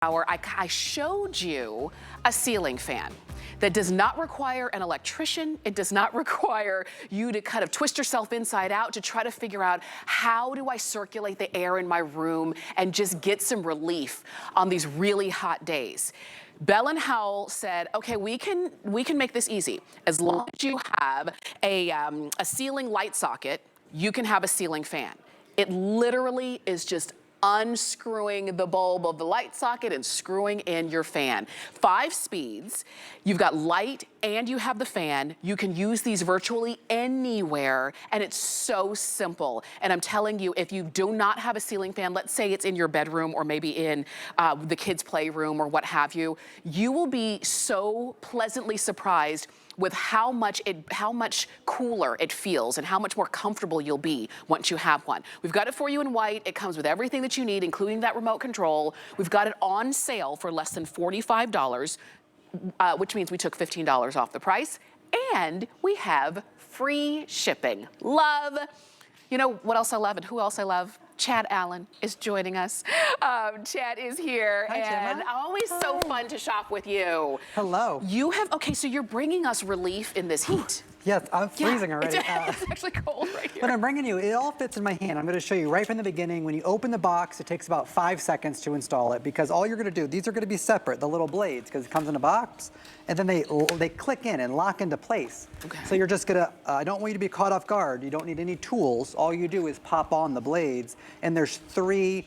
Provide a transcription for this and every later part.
hour, I showed you a ceiling fan that does not require an electrician. It does not require you to kind of twist yourself inside out to try to figure out how do I circulate the air in my room and just get some relief on these really hot days. Bell+Howell said, okay, we can make this easy. As long as you have a ceiling light socket, you can have a ceiling fan. It literally is just unscrewing the bulb of the light socket and screwing in your fan. 5 speeds, you've got light and you have the fan. You can use these virtually anywhere, and it's so simple. And I'm telling you, if you do not have a ceiling fan, let's say it's in your bedroom or maybe in the kids' playroom or what have you, you will be so pleasantly surprised with how much cooler it feels and how much more comfortable you'll be once you have one. We've got it for you in white. It comes with everything that you need, including that remote control. We've got it on sale for less than $45, which means we took $15 off the price, and we have free shipping. Love. You know what else I love and who else I love? Chad Allen is joining us. Chad is here. Hi, and Gemma. always so fun to shop with you. Hello. You have, okay, so you're bringing us relief in this heat. Yes, I'm freezing already. It's actually cold right here. But I'm bringing you, it all fits in my hand. I'm gonna show you right from the beginning. When you open the box, it takes about 5 seconds to install it, because all you're gonna do, these are gonna be separate, the little blades, because it comes in a box, and then they click in and lock into place. Okay. So you're just gonna, I don't want you to be caught off guard. You don't need any tools. All you do is pop on the blades, and there's 3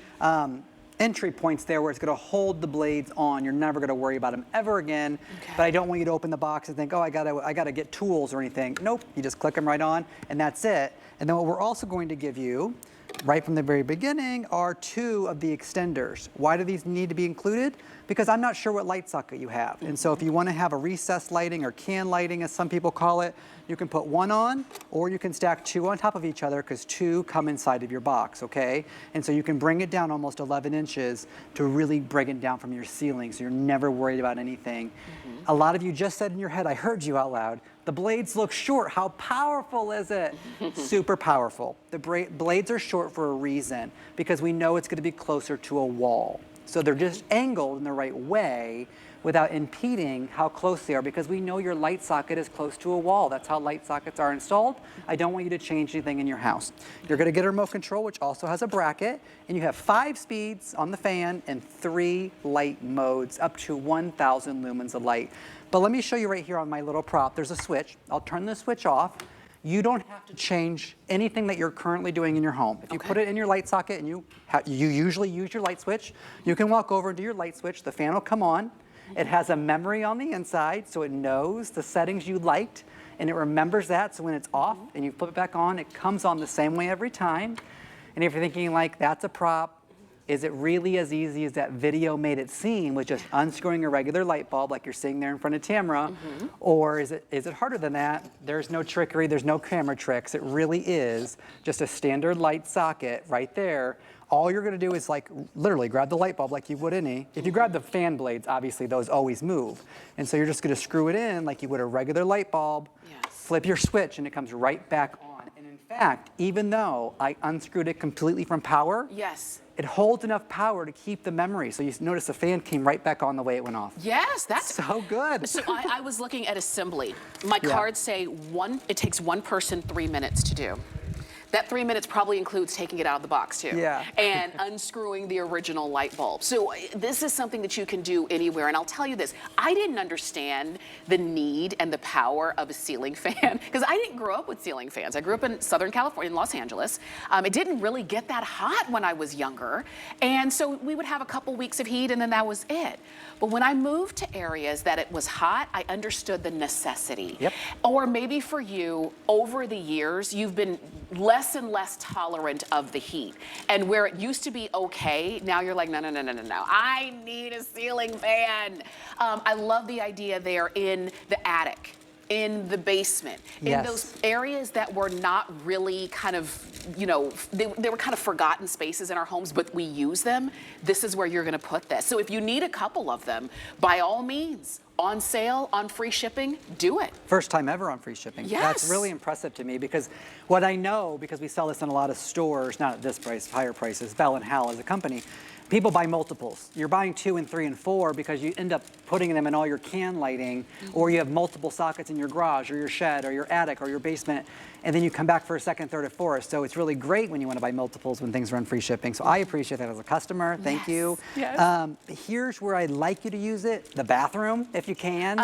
entry points there where it's gonna hold the blades on. You're never gonna worry about them ever again. Okay. But I don't want you to open the box and think, oh, I gotta get tools or anything. Nope, you just click them right on, and that's it. And then what we're also going to give you, right from the very beginning, are 2 of the extenders. Why do these need to be included? Because I'm not sure what light socket you have. And so if you want to have a recessed lighting or can lighting, as some people call it, you can put 1 on, or you can stack 2 on top of each other, because 2 come inside of your box, okay? And so you can bring it down almost 11 inches to really bring it down from your ceiling, so you're never worried about anything. A lot of you just said in your head, I heard you out loud, the blades look short. How powerful is it? Super powerful. The blades are short for a reason, because we know it's going to be closer to a wall. So they're just angled in the right way without impeding how close they are, because we know your light socket is close to a wall. That's how light sockets are installed. I don't want you to change anything in your house. You're going to get a remote control, which also has a bracket, and you have 5 speeds on the fan and 3 light modes, up to 1,000 lumens of light. But let me show you right here on my little prop. There's a switch. I'll turn the switch off. You don't have to change anything that you're currently doing in your home. If you put it in your light socket and you usually use your light switch, you can walk over and do your light switch. The fan will come on. It has a memory on the inside, so it knows the settings you liked, and it remembers that, so when it's off and you flip it back on, it comes on the same way every time. And if you're thinking like, that's a prop, is it really as easy as that video made it seem, with just unscrewing a regular light bulb like you're seeing there in front of Tamara? Or is it harder than that? There's no trickery, there's no camera tricks. It really is just a standard light socket right there. All you're gonna do is like literally grab the light bulb like you would any. If you grab the fan blades, obviously those always move. And so you're just gonna screw it in like you would a regular light bulb, flip your switch, and it comes right back on. And in fact, even though I unscrewed it completely from power, it holds enough power to keep the memory. So you notice the fan came right back on the way it went off. Yes, that's so good. So I was looking at assembly. My cards say it takes 1 person 3 minutes to do. That 3 minutes probably includes taking it out of the box too. And unscrewing the original light bulb. So this is something that you can do anywhere. And I'll tell you this, I didn't understand the need and the power of a ceiling fan, because I didn't grow up with ceiling fans. I grew up in Southern California, in Los Angeles. It didn't really get that hot when I was younger. And so we would have a couple weeks of heat and then that was it. But when I moved to areas that it was hot, I understood the necessity. Or maybe for you, over the years, you've been less and less tolerant of the heat. And where it used to be okay, now you're like, no, no, no, no, no, no. I need a ceiling fan. I love the idea there in the attic, in the basement, in those areas that were not really kind of, you know, they were kind of forgotten spaces in our homes, but we use them. This is where you're gonna put this. So if you need a couple of them, by all means, on sale, on free shipping, do it. First time ever on free shipping. That's really impressive to me, because what I know, because we sell this in a lot of stores, not at this price, higher prices, Bell+Howell as a company, people buy multiples. You're buying 2 and 3 and 4 because you end up putting them in all your can lighting, or you have multiple sockets in your garage or your shed or your attic or your basement, and then you come back for a second, third, or fourth. So it's really great when you want to buy multiples when things run free shipping. So I appreciate that as a customer. Thank you. Yes. Here's where I'd like you to use it, the bathroom, if you can.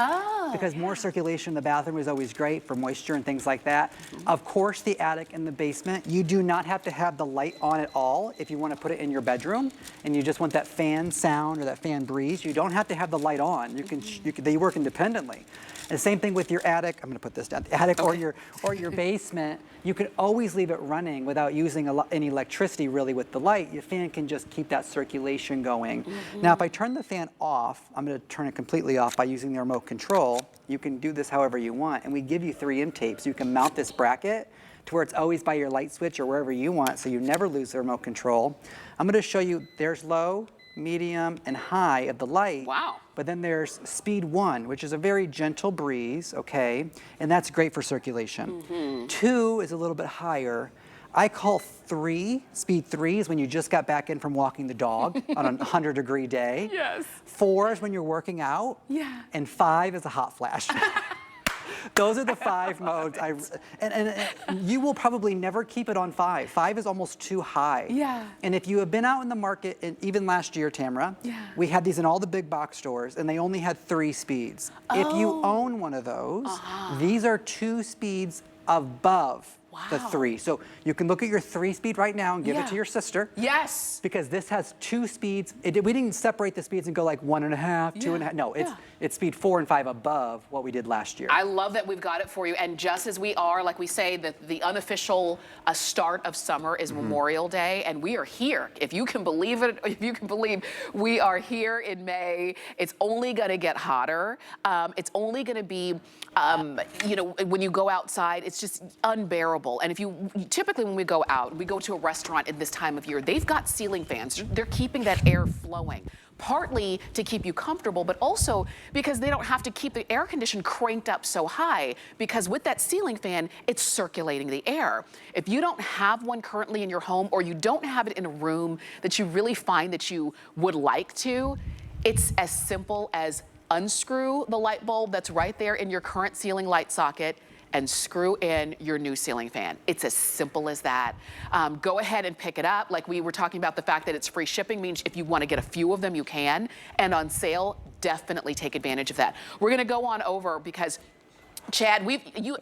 Because more circulation in the bathroom is always great for moisture and things like that. Of course, the attic and the basement, you do not have to have the light on at all if you want to put it in your bedroom and you just want that fan sound or that fan breeze. You don't have to have the light on. They work independently. And the same thing with your attic. I'm going to put this down. The attic or your basement, you can always leave it running without using any electricity really with the light. Your fan can just keep that circulation going. Now, if I turn the fan off, I'm going to turn it completely off by using the remote control. You can do this however you want, and we give you 3 intapes. You can mount this bracket to where it's always by your light switch or wherever you want, so you never lose the remote control. I'm going to show you, there's low, medium, and high of the light. Wow. But then there's speed 1, which is a very gentle breeze, okay? And that's great for circulation. 2 is a little bit higher. I call 3, speed 3 is when you just got back in from walking the dog on a 100-degree day. Yes. 4 is when you're working out. Yeah. And 5 is a hot flash. Those are the 5 modes. And you will probably never keep it on 5. 5 is almost too high. Yeah. And if you have been out in the market, and even last year, Tamara, we had these in all the big box stores, and they only had 3 speeds. If you own one of those, these are 2 speeds above the 3. So you can look at your 3 speed right now and give it to your sister. Yes. Because this has 2 speeds. We didn't separate the speeds and go like 1.5, 2.5. No, it's speed 4 and 5 above what we did last year. I love that we've got it for you. And just as we are, like we say, the unofficial start of summer is Memorial Day, and we are here. If you can believe it, if you can believe, we are here in May. It's only going to get hotter. It's only going to be, you know, when you go outside, it's just unbearable. And if typically when we go out, we go to a restaurant at this time of year, they've got ceiling fans. They're keeping that air flowing. Partly to keep you comfortable, but also because they don't have to keep the air condition cranked up so high, because with that ceiling fan, it's circulating the air. If you don't have one currently in your home, or you don't have it in a room that you really find that you would like to, it's as simple as unscrew the light bulb that's right there in your current ceiling light socket and screw in your new ceiling fan. It's as simple as that. Go ahead and pick it up. Like we were talking about, the fact that it's free shipping means if you want to get a few of them, you can. And on sale, definitely take advantage of that. We're gonna go on over because Chad,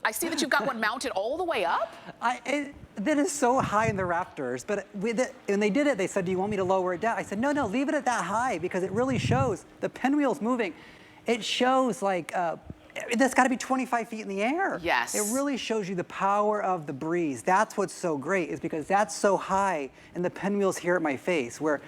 I see that you've got one mounted all the way up. That is so high in the rafters, but when they did it, they said, do you want me to lower it down? I said, no, leave it at that high, because it really shows. The pinwheel's moving. It shows like, that's got to be 25 feet in the air. Yes. It really shows you the power of the breeze. That's what's so great, is because that's so high and the pinwheel's here at my face where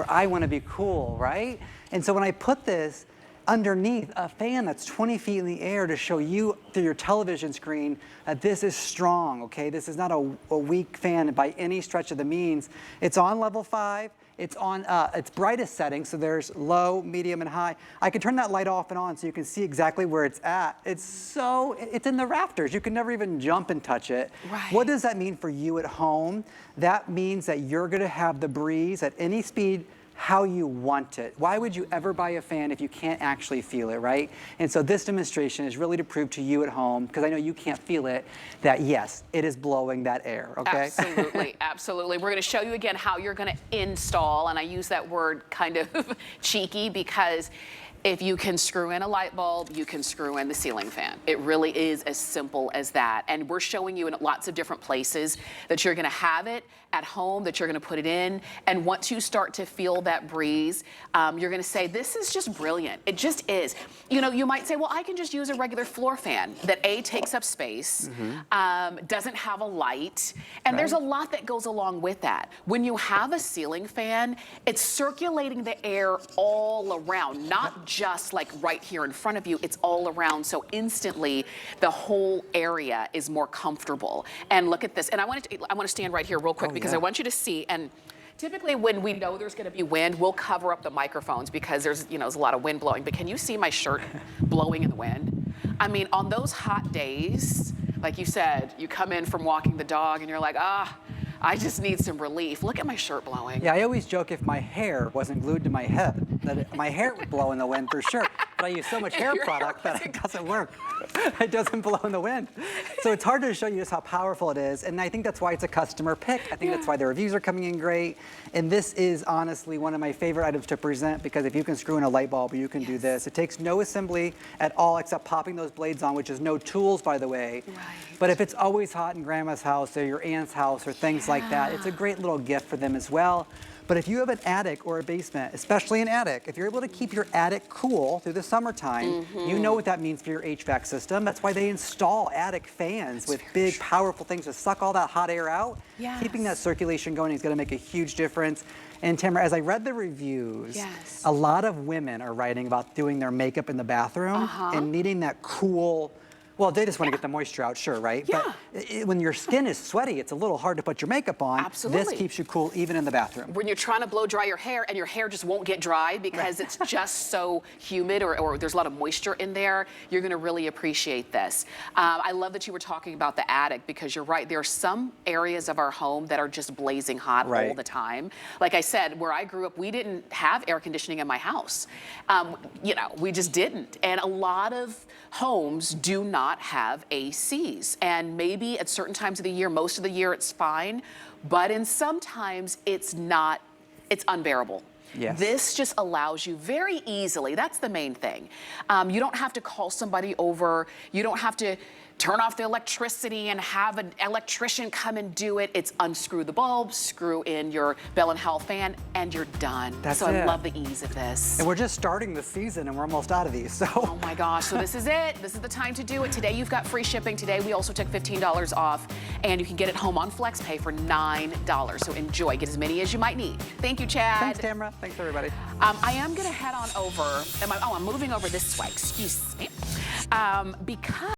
I want to be cool, right? And so when I put this underneath a fan that's 20 feet in the air to show you through your television screen that this is strong, okay? This is not a weak fan by any stretch of the means. It's on level 5. It's on its brightest setting, so there's low, medium, and high. I can turn that light off and on so you can see exactly where it's at. It's in the rafters. You can never even jump and touch it. Right. What does that mean for you at home? That means that you're gonna have the breeze at any speed how you want it. Why would you ever buy a fan if you can't actually feel it, right? And so this demonstration is really to prove to you at home, because I know you can't feel it, that yes, it is blowing that air, okay? Absolutely, absolutely. We're gonna show you again how you're gonna install, and I use that word kind of cheeky because if you can screw in a light bulb, you can screw in the ceiling fan. It really is as simple as that. And we're showing you in lots of different places that you're gonna have it at home, that you're gonna put it in. And once you start to feel that breeze, you're gonna say, this is just brilliant. It just is. You know, you might say, well, I can just use a regular floor fan that A, takes up space, doesn't have a light, and there's a lot that goes along with that. When you have a ceiling fan, it's circulating the air all around, not just like right here in front of you, it's all around. So instantly the whole area is more comfortable. And look at this. And I want to stand right here real quick because I want you to see. And typically when we know there's going to be wind, we'll cover up the microphones because there's a lot of wind blowing. But can you see my shirt blowing in the wind? I mean, on those hot days, like you said, you come in from walking the dog and you're like, I just need some relief. Look at my shirt blowing. Yeah, I always joke if my hair wasn't glued to my head, that my hair would blow in the wind for sure. But I use so much hair product that it doesn't work. It doesn't blow in the wind. So it's hard to show you just how powerful it is. And I think that's why it's a customer pick. I think that's why the reviews are coming in great. And this is honestly one of my favorite items to present, because if you can screw in a light bulb, you can do this. It takes no assembly at all except popping those blades on, which is no tools, by the way. Right. But if it's always hot in grandma's house or your aunt's house or things like that, it's a great little gift for them as well. But if you have an attic or a basement, especially an attic, if you're able to keep your attic cool through the summertime, you know what that means for your HVAC system. That's why they install attic fans with big, powerful things to suck all that hot air out. Yes. Keeping that circulation going is going to make a huge difference. And Tamara, as I read the reviews, a lot of women are writing about doing their makeup in the bathroom and needing that cool. Well, they just want to get the moisture out, sure, right? Yeah. But when your skin is sweaty, it's a little hard to put your makeup on. Absolutely. This keeps you cool even in the bathroom. When you're trying to blow dry your hair and your hair just won't get dry because it's just so humid or there's a lot of moisture in there, you're going to really appreciate this. I love that you were talking about the attic, because you're right. There are some areas of our home that are just blazing hot all the time. Like I said, where I grew up, we didn't have air conditioning in my house. You know, we just didn't. And a lot of homes do not have ACs, and maybe at certain times of the year, most of the year it's fine, but in some times it's not, it's unbearable. Yes. This just allows you very easily, that's the main thing. You don't have to call somebody over, you don't have to turn off the electricity and have an electrician come and do it. It's unscrew the bulb, screw in your Bell+Howell fan, and you're done. That's so it. I love the ease of this. And we're just starting the season and we're almost out of these, so. Oh my gosh, so this is it. This is the time to do it. Today you've got free shipping. Today we also took $15 off, and you can get it home on FlexPay for $9. So enjoy, get as many as you might need. Thank you, Chad. Thanks, Tamara. Thanks, everybody. I am gonna head on over, I'm moving over this way, excuse me, because